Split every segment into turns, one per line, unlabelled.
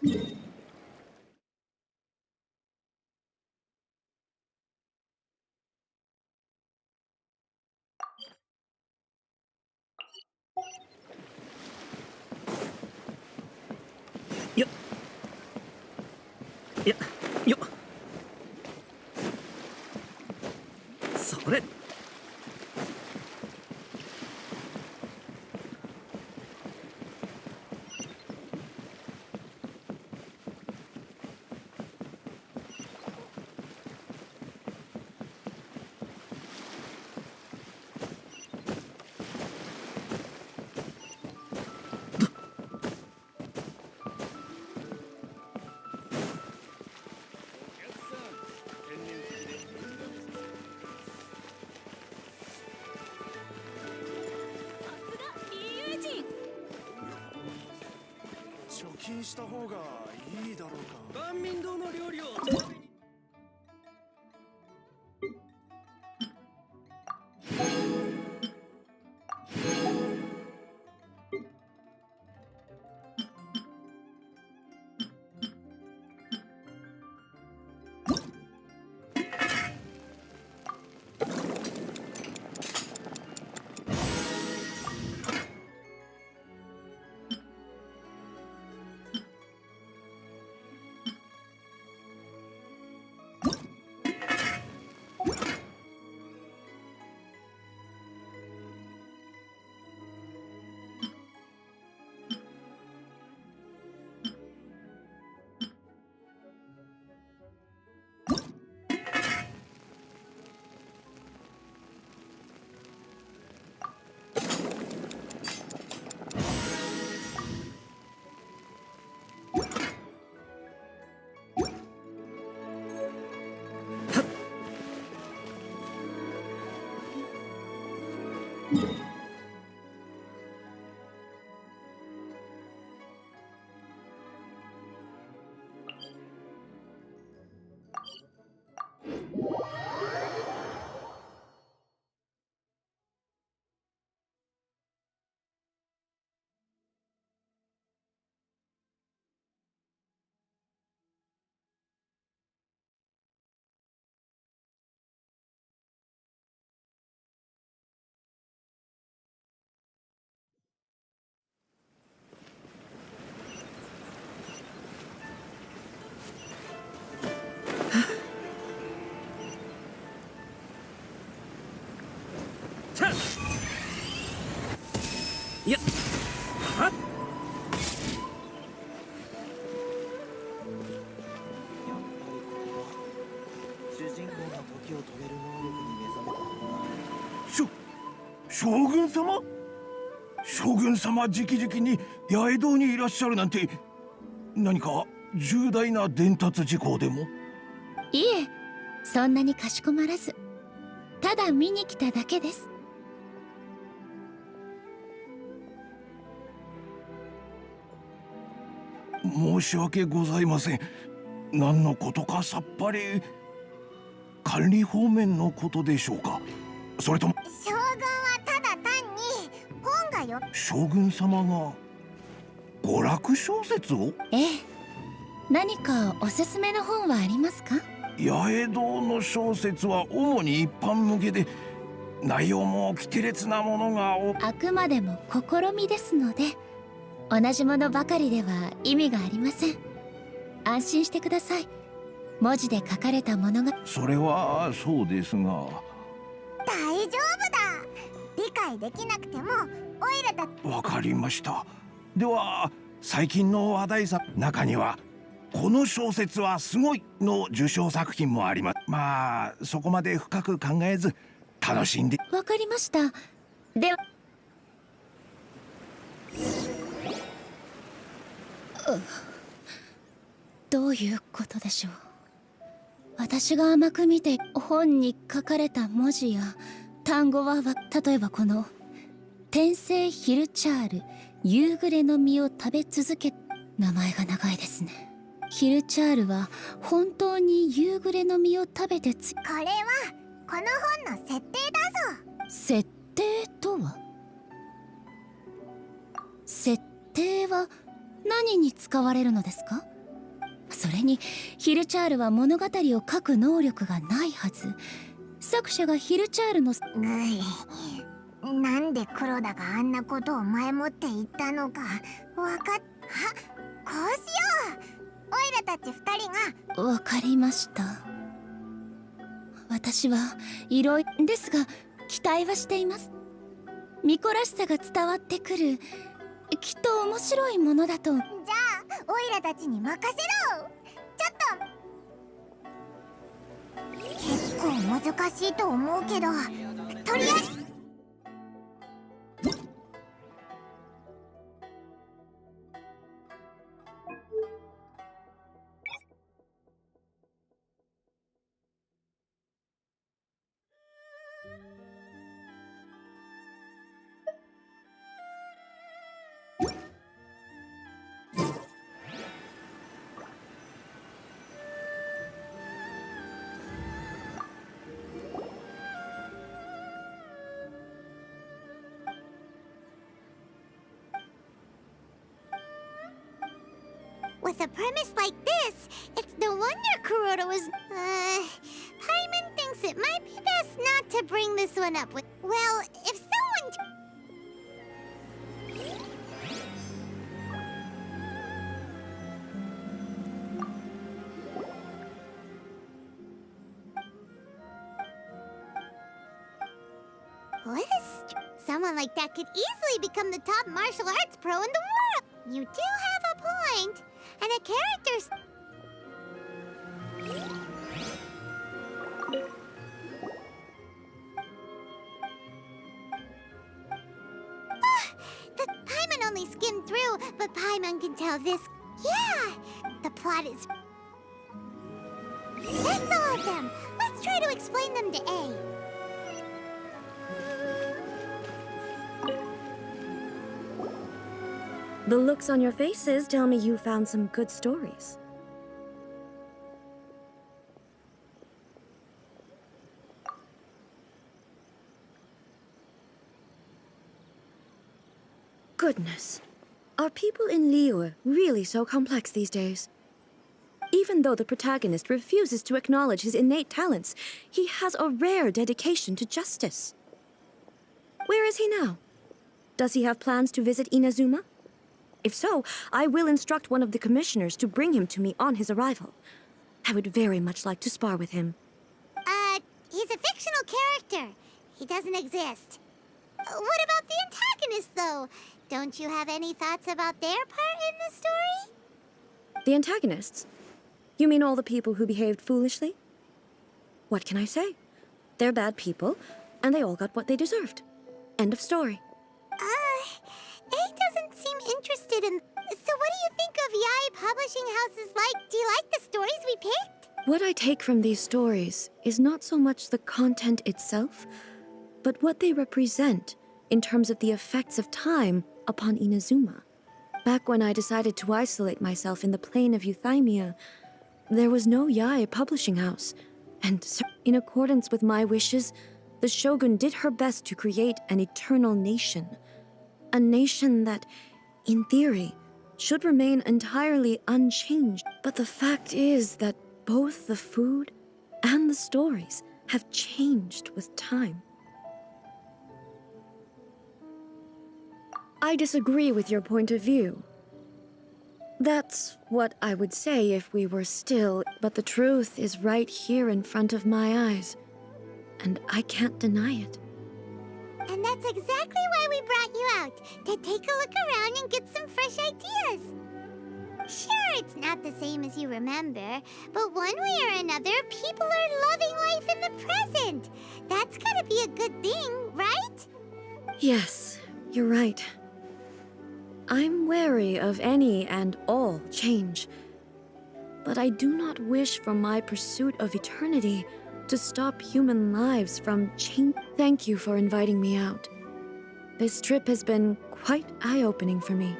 よっよっそれ。
貯金した方がいいだろうか。
万民堂の料理をいやはっ
主人公が時を止める能力に目覚めた方が。
将軍様？将軍様直々に八重堂にいらっしゃるなんて、何か重大な伝達事項でも？
いえ、そんなにかしこまらず、ただ見に来ただけです。
申し訳ございません。何のことかさっぱり。管理方面のことでしょうか、それとも。
将軍はただ単に本がよ。
将軍様が娯楽小説を？
ええ。何かおすすめの本はありますか？
八重堂の小説は主に一般向けで、内容も奇て烈なものが
あくまでも試みですので、同じものばかりでは意味がありません。安心してください。文字で書かれたものが。
それはそうですが。
大丈夫だ。理解できなくてもオイラだ。
わかりました。では最近の話題作中には「この小説はすごい」の受賞作品もあります。まあそこまで深く考えず楽しんで。
わかりました。ではどういうことでしょう。私が甘く見て本に書かれた文字や単語は、例えばこの「天聖ヒルチャール夕暮れの実を食べ続け」。名前が長いですね。ヒルチャールは本当に夕暮れの実を食べて
これはこの本の設定だぞ。
設定とは？設定は何に使われるのですか？それにヒルチャールは物語を書く能力がないはず。作者がヒルチャールの
なんで黒田があんなことを前もって言ったのかわかっこうしよう。オイラたち二人が
わかりました。私はいろいろですが期待はしています。巫女らしさが伝わってくる、きっと面白いものだと。
じゃあオイラたちに任せろ。ちょっと結構難しいと思うけど、とりあえずWith a premise like this, it's no wonder Kuroda was. Paimon thinks it might be best not to bring this one up with. Well, if someone. What is. Someone like that could easily become the top martial arts pro in the world! You do have a point. And a character's... The Paimon only skimmed through, but Paimon can tell this... Yeah! The plot is... That's all of them! Let's try to explain them to A.
The looks on your faces tell me you found some good stories. Goodness. Are people in Liyue really so complex these days? Even though the protagonist refuses to acknowledge his innate talents, he has a rare dedication to justice. Where is he now? Does he have plans to visit Inazuma? If so, I will instruct one of the commissioners to bring him to me on his arrival. I would very much like to spar with him.
He's a fictional character. He doesn't exist. What about the antagonist, though? Don't you have any thoughts about their part in the story?
The antagonists? You mean all the people who behaved foolishly? What can I say? They're bad people, and they all got what they deserved. End of story.
A doesn't seem interested in... So what do you think of Yae publishing houses like? Do you like the stories we picked?
What I take from these stories is not so much the content itself, but what they represent in terms of the effects of time upon Inazuma. Back when I decided to isolate myself in the plain of Euthymia, there was no Yae publishing house, and in accordance with my wishes, the shogun did her best to create an eternal nation. A nation that, in theory, should remain entirely unchanged. But the fact is that both the food and the stories have changed with time. I disagree with your point of view. That's what I would say if we were still, but the truth is right here in front of my eyes, and I can't deny it.
And that's exactly why we brought you out, to take a look around and get some fresh ideas. Sure, it's not the same as you remember, but one way or another, people are loving life in the present. That's gotta be a good thing, right?
Yes, you're right. I'm wary of any and all change, but I do not wish for my pursuit of eternity to stop human lives from change. Thank you for inviting me out. This trip has been quite eye-opening for me.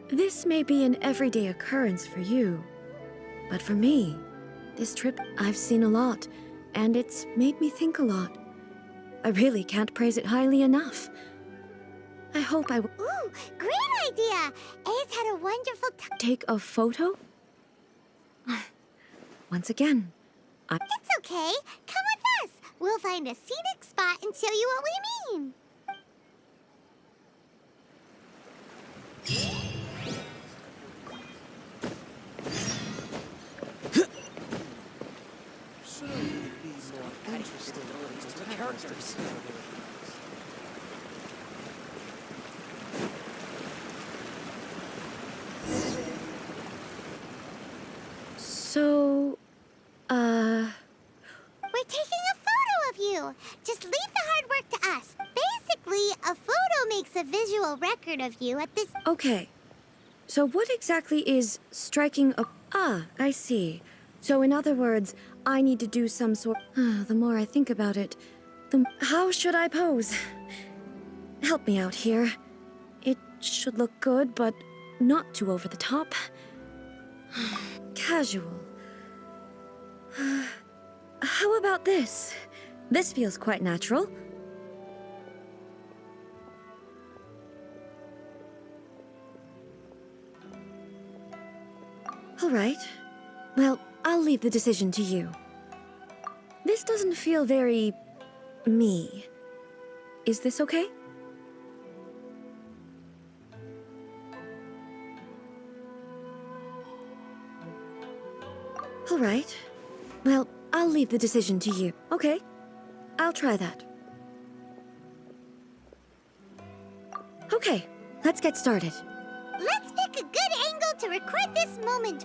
This may be an everyday occurrence for you, but for me, this trip I've seen a lot, and it's made me think a lot. I really can't praise it highly enough. I hope I will.
Ooh, great idea. Ace had a wonderful time.
Take a photo? Once again,
It's okay. Come with us. We'll find a scenic spot and show you what we mean.
So,
We're taking a photo of you. Just leave the hard work to us. Basically, a photo makes a visual record of you at this.
okay. So what exactly is striking a... Ah, I see. So in other words, I need to do some sort... the more I think about it, How should I pose? Help me out here. It should look good, but not too over the top. Casual. How about this? This feels quite natural. All right. Well, I'll leave the decision to you. This doesn't feel very... me. Is this okay? All right. Well, I'll leave the decision to you. Okay. I'll try that. Okay, let's get started.
Let's pick a good angle to record this moment.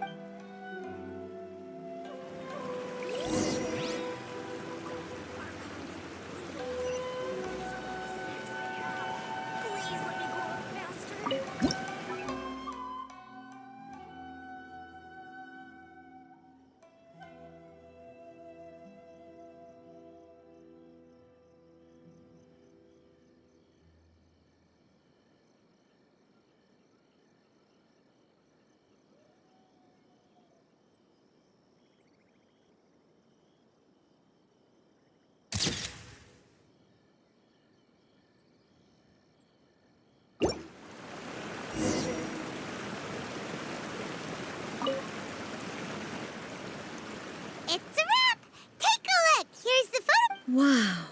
It's a wrap! Take a look! Here's the photo.
Wow.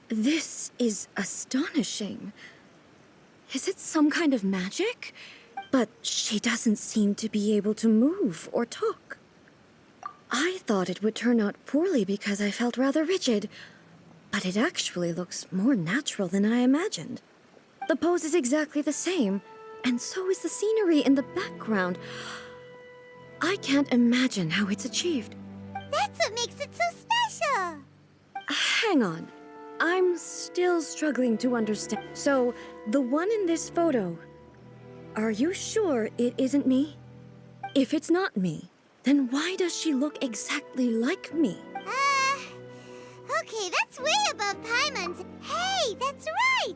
This is astonishing. Is it some kind of magic? But she doesn't seem to be able to move or talk. I thought it would turn out poorly because I felt rather rigid, but it actually looks more natural than I imagined. The pose is exactly the same, and so is the scenery in the background. I can't imagine how it's achieved.
That's what makes it so special.
Hang on. I'm still struggling to understand. So, the one in this photo, are you sure it isn't me? If it's not me, then why does she look exactly like me?
Okay, that's way above Paimon's. Hey, that's right!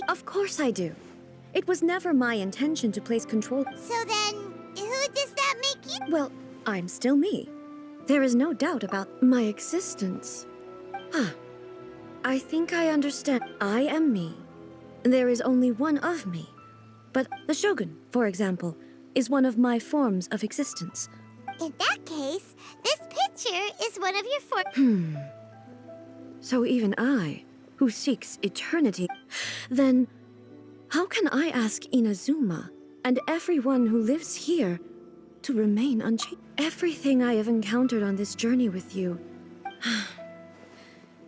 Of course I do. It was never my intention to place control.
So then, who does that make you?
Well, I'm still me. There is no doubt about my existence. I think I understand. I am me. There is only one of me. But the shogun, for example, is one of my forms of existence.
In that case, this picture is one of your four.
So even I, who seeks eternity, then how can I ask Inazuma and everyone who lives here to remain unchanged? Everything I have encountered on this journey with you.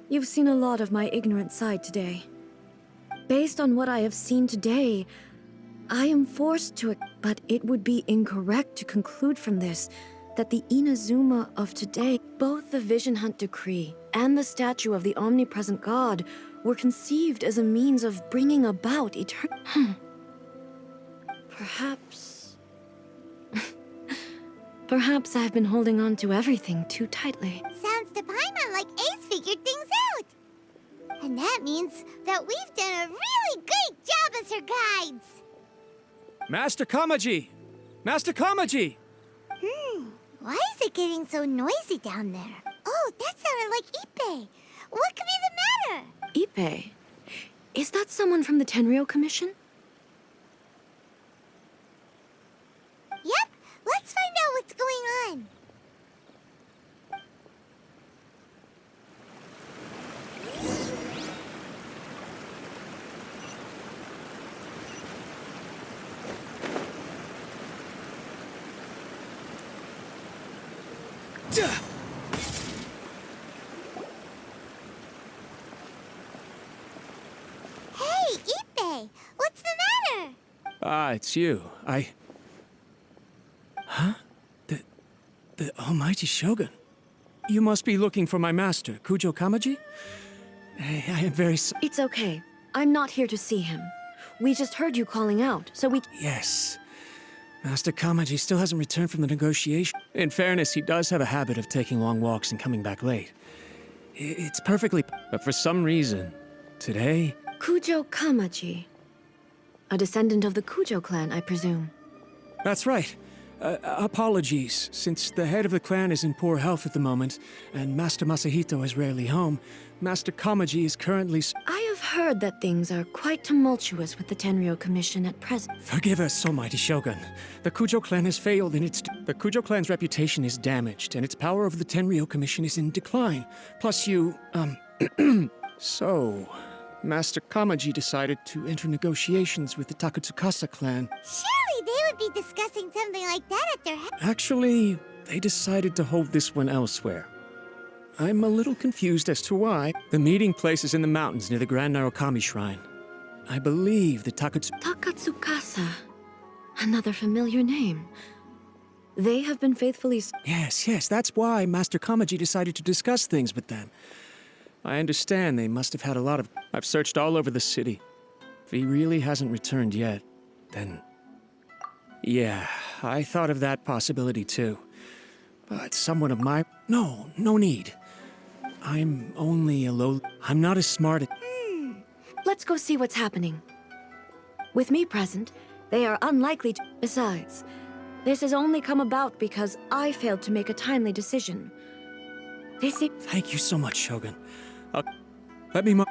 You've seen a lot of my ignorant side today. Based on what I have seen today, I am forced to... But it would be incorrect to conclude from this that the Inazuma of today, both the Vision Hunt Decree and the statue of the omnipresent god, were conceived as a means of bringing about eternity. Perhaps... Perhaps I've been holding on to everything too tightly.
Sounds to Paimon like Ace figured things out. And that means that we've done a really great job as her guides.
Master Kamaji! Master Kamaji!
Why is it getting so noisy down there? Oh, that sounded like Ippei. What could be the matter?
Ippei? Is that someone from the Tenryou Commission?
Hey, Ippei! What's the matter?
Ah, it's you. Huh? The almighty shogun. You must be looking for my master, Kujo Kamaji? I am very
It's okay. I'm not here to see him. We just heard you calling out, so we...
Yes. Master Kamaji still hasn't returned from the negotiation. In fairness, he does have a habit of taking long walks and coming back late. It's perfectly... But for some reason, today...
Kujo Kamaji. A descendant of the Kujo clan, I presume.
That's right. Apologies, since the head of the clan is in poor health at the moment, and Master Masahito is rarely home, Master Kamaji is currently...
I have heard that things are quite tumultuous with the Tenryo Commission at present.
Forgive us, almighty Shogun. The Kujo clan has failed in its... The Kujo clan's reputation is damaged, and its power over the Tenryo Commission is in decline. Plus you, So, Master Kamaji decided to enter negotiations with the Takatsukasa clan.
Surely they would be discussing something like that at their head.
Actually, they decided to hold this one elsewhere. I'm a little confused as to why. The meeting place is in the mountains near the Grand Narukami Shrine. I believe the
Takatsukasa. Another familiar name. They have been faithfully...
Yes, that's why Master Kamaji decided to discuss things with them. I understand they must have had a lot of... I've searched all over the city. If he really hasn't returned yet, then... Yeah, I thought of that possibility too. But someone of my... No need. I'm only a low... I'm not as smart at...
Let's go see what's happening. With me present, they are unlikely to... Besides, this has only come about because I failed to make a timely decision. They say...
Thank you so much, Shogun. Let me...